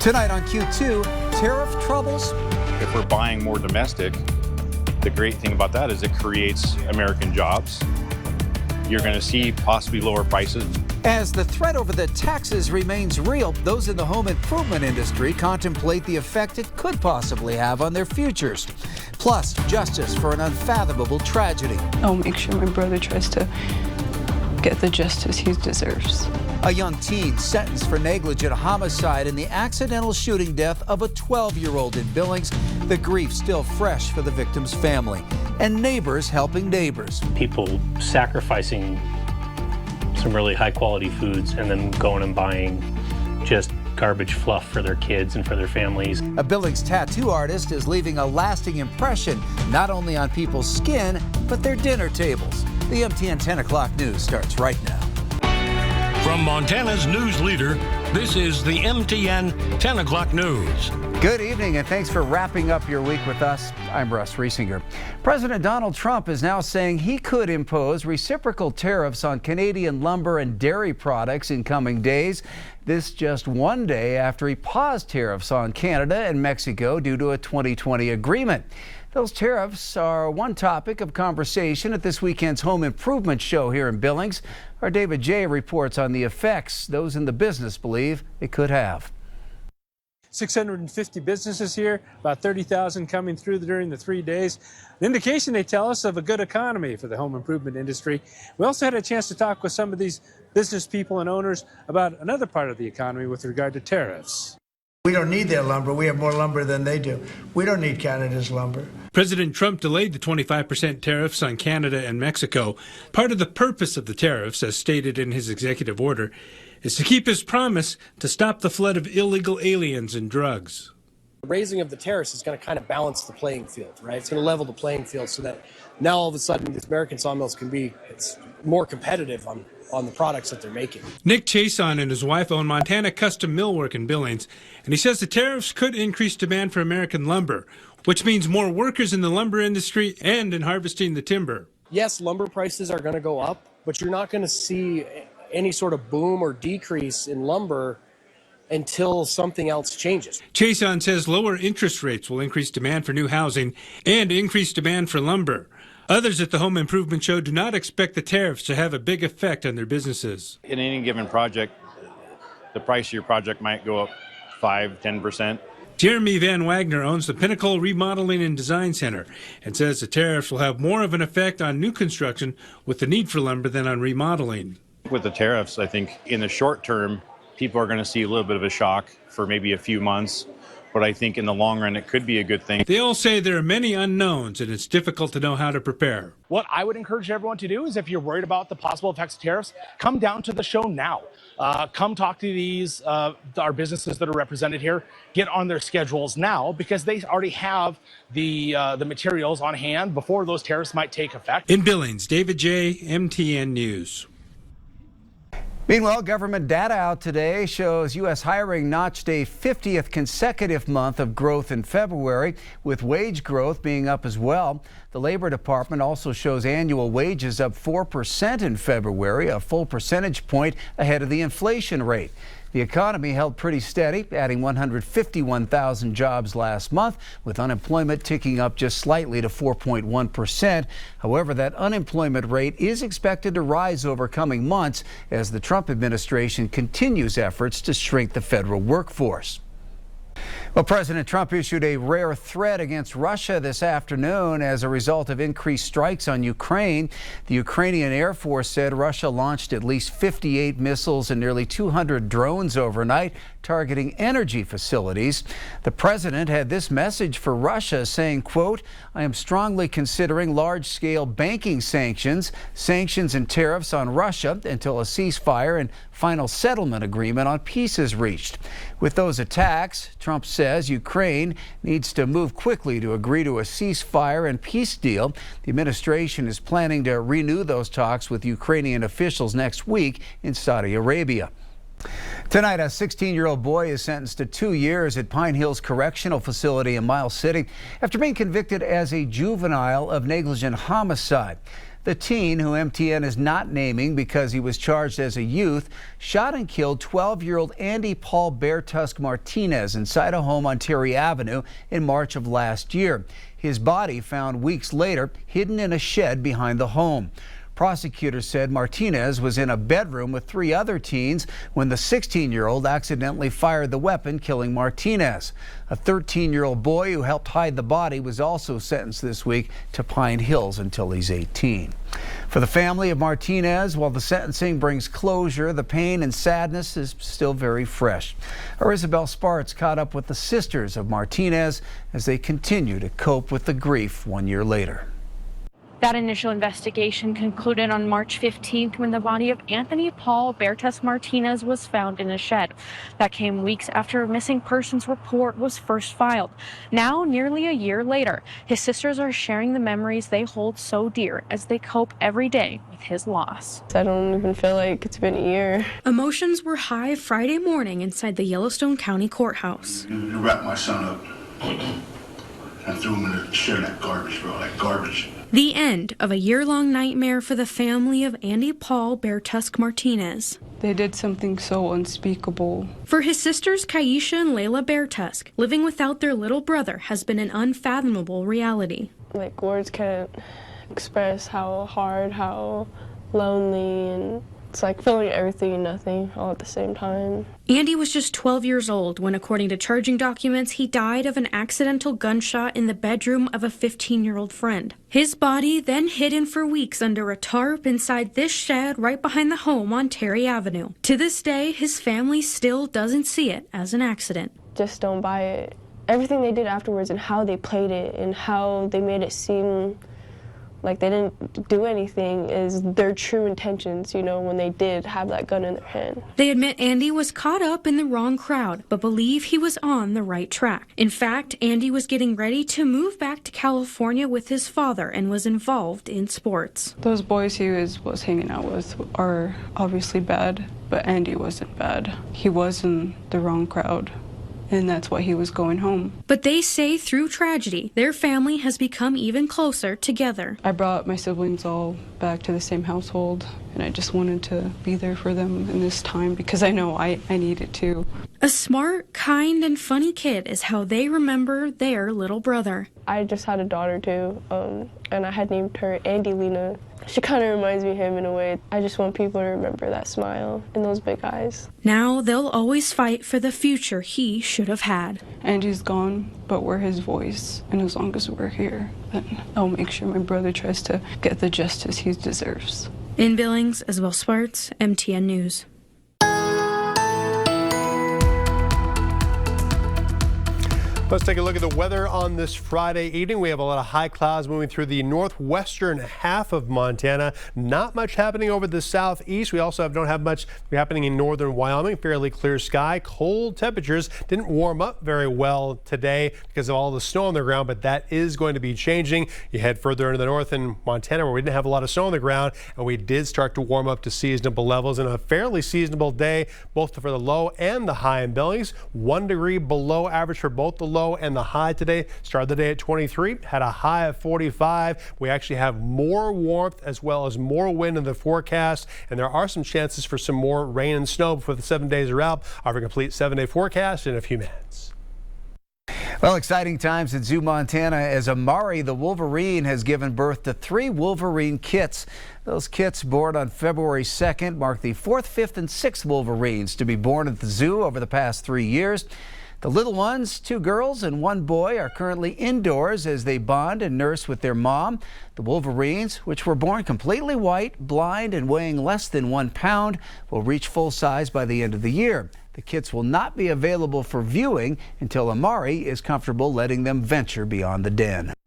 Tonight on Q2, tariff troubles. If we're buying more domestic, the great thing about that is it creates American jobs. You're going to see possibly lower prices. As the threat over the taxes remains real, those in the home improvement industry contemplate the effect it could possibly have on their futures. Plus, justice for an unfathomable tragedy. I'll make sure my brother tries to get the justice he deserves. A young teen sentenced for negligent homicide in the accidental shooting death of a 12-year-old in Billings. The grief still fresh for the victim's family. And neighbors helping neighbors. People sacrificing some really high-quality foods and then going and buying just garbage fluff for their kids and for their families. A Billings tattoo artist is leaving a lasting impression, not only on people's skin, but their dinner tables. The MTN 10 o'clock news starts right now. From Montana's news leader, this is the MTN 10 o'clock news. Good evening, and thanks for wrapping up your week with us. I'm Russ Riesinger. President Donald Trump is now saying he could impose reciprocal tariffs on Canadian lumber and dairy products in coming days. This just one day after he paused tariffs on Canada and Mexico due to a 2020 agreement. Those tariffs are one topic of conversation at this weekend's home improvement show here in Billings. Our David J. reports on the effects those in the business believe it could have. 650 businesses here, about 30,000 coming through during the 3 days. An indication, they tell us, of a good economy for the home improvement industry. We also had a chance to talk with some of these business people and owners about another part of the economy with regard to tariffs. We don't need their lumber. We have more lumber than they do. We don't need Canada's lumber. President Trump delayed the 25% tariffs on Canada and Mexico. Part of the purpose of the tariffs, as stated in his executive order, is to keep his promise to stop the flood of illegal aliens and drugs. The raising of the tariffs is going to kind of balance the playing field, right? It's going to level the playing field so that now all of a sudden these American sawmills can be more competitive on the products that they're making. Nick Chason and his wife own Montana Custom Millwork in Billings, and he says the tariffs could increase demand for American lumber, which means more workers in the lumber industry and in harvesting the timber. Yes, lumber prices are going to go up, but you're not going to see any sort of boom or decrease in lumber until something else changes. Chason says lower interest rates will increase demand for new housing and increase demand for lumber. Others at the home improvement show do not expect the tariffs to have a big effect on their businesses. In any given project, the price of your project might go up 5-10%. Jeremy Van Wagner owns the Pinnacle Remodeling and Design Center and says the tariffs will have more of an effect on new construction with the need for lumber than on remodeling. With the tariffs, I think in the short term, people are going to see a little bit of a shock for maybe a few months. But I think in the long run, it could be a good thing. They all say there are many unknowns and it's difficult to know how to prepare. What I would encourage everyone to do is, if you're worried about the possible effects of tariffs, come down to the show now. Come talk to our businesses that are represented here. Get on their schedules now because they already have the materials on hand before those tariffs might take effect. In Billings, David J., MTN News. Meanwhile, government data out today shows U.S. hiring notched a 50th consecutive month of growth in February, with wage growth being up as well. The Labor Department also shows annual wages up 4% in February, a full percentage point ahead of the inflation rate. The economy held pretty steady, adding 151,000 jobs last month, with unemployment ticking up just slightly to 4.1%. However, that unemployment rate is expected to rise over coming months as the Trump administration continues efforts to shrink the federal workforce. Well, President Trump issued a rare threat against Russia this afternoon as a result of increased strikes on Ukraine. The Ukrainian Air Force said Russia launched at least 58 missiles and nearly 200 drones overnight, targeting energy facilities. The president had this message for Russia saying, quote, "I am strongly considering large-scale banking sanctions and tariffs on Russia until a ceasefire and final settlement agreement on peace is reached." With those attacks, Trump says Ukraine needs to move quickly to agree to a ceasefire and peace deal. The administration is planning to renew those talks with Ukrainian officials next week in Saudi Arabia. Tonight, a 16-year-old boy is sentenced to 2 years at Pine Hills Correctional Facility in Miles City after being convicted as a juvenile of negligent homicide. The teen, who MTN is not naming because he was charged as a youth, shot and killed 12-year-old Andy Paul Beartusk Martinez inside a home on Terry Avenue in March of last year. His body found weeks later hidden in a shed behind the home. Prosecutors said Martinez was in a bedroom with 3 other teens when the 16-year-old accidentally fired the weapon, killing Martinez. A 13-year-old boy who helped hide the body was also sentenced this week to Pine Hills until he's 18. For the family of Martinez, while the sentencing brings closure, the pain and sadness is still very fresh. Our Isabel Spartz caught up with the sisters of Martinez as they continue to cope with the grief 1 year later. That initial investigation concluded on March 15th when the body of Anthony Paul Beartusk Martinez was found in a shed. That came weeks after a missing persons report was first filed. Now, nearly a year later, his sisters are sharing the memories they hold so dear as they cope every day with his loss. I don't even feel like it's been a year. Emotions were high Friday morning inside the Yellowstone County Courthouse. You wrapped my son up and threw him in the shed of that garbage, bro, that garbage. The end of a year-long nightmare for the family of Andy Paul Beartusk Martinez. They did something so unspeakable. For his sisters Kaisha and Layla Beartusk, living without their little brother has been an unfathomable reality. Like, words can't express how hard, how lonely, and it's like feeling everything and nothing all at the same time. Andy was just 12 years old when, according to charging documents, he died of an accidental gunshot in the bedroom of a 15-year-old friend. His body then hidden for weeks under a tarp inside this shed right behind the home on Terry Avenue. To this day, his family still doesn't see it as an accident. Just don't buy it. Everything they did afterwards and how they played it and how they made it seem like they didn't do anything is their true intentions, you know, when they did have that gun in their hand. They admit Andy was caught up in the wrong crowd, but believe he was on the right track. In fact, Andy was getting ready to move back to California with his father and was involved in sports. Those boys he was hanging out with are obviously bad, but Andy wasn't bad. He was in the wrong crowd. And that's why he was going home. But they say through tragedy, their family has become even closer together. I brought my siblings all back to the same household, and I just wanted to be there for them in this time because I know I need it too. A smart, kind, and funny kid is how they remember their little brother. I just had a daughter too, and I had named her Andy Lena. She kind of reminds me of him in a way. I just want people to remember that smile and those big eyes. Now they'll always fight for the future he should have had. Andy's gone, but we're his voice. And as long as we're here, then I'll make sure my brother tries to get the justice he deserves. In Billings, Isabel Spartz, MTN News. Let's take a look at the weather on this Friday evening. We have a lot of high clouds moving through the northwestern half of Montana. Not much happening over the southeast. We also don't have much happening in northern Wyoming. Fairly clear sky. Cold temperatures didn't warm up very well today because of all the snow on the ground, but that is going to be changing. You head further into the north in Montana where we didn't have a lot of snow on the ground, and we did start to warm up to seasonable levels in a fairly seasonable day, both for the low and the high in Billings. 1 degree below average for both the low and the high today. Started the day at 23, had a high of 45. We actually have more warmth as well as more wind in the forecast, and there are some chances for some more rain and snow before the 7 days are out. Our complete 7-day forecast in a few minutes. Well, exciting times at Zoo Montana as Amari the Wolverine has given birth to 3 Wolverine kits. Those kits, born on February 2nd, mark the 4th, 5th, and 6th Wolverines to be born at the zoo over the past 3 years. The little ones, 2 girls and 1 boy, are currently indoors as they bond and nurse with their mom. The Wolverines, which were born completely white, blind, and weighing less than 1 pound, will reach full size by the end of the year. The kits will not be available for viewing until Amari is comfortable letting them venture beyond the den.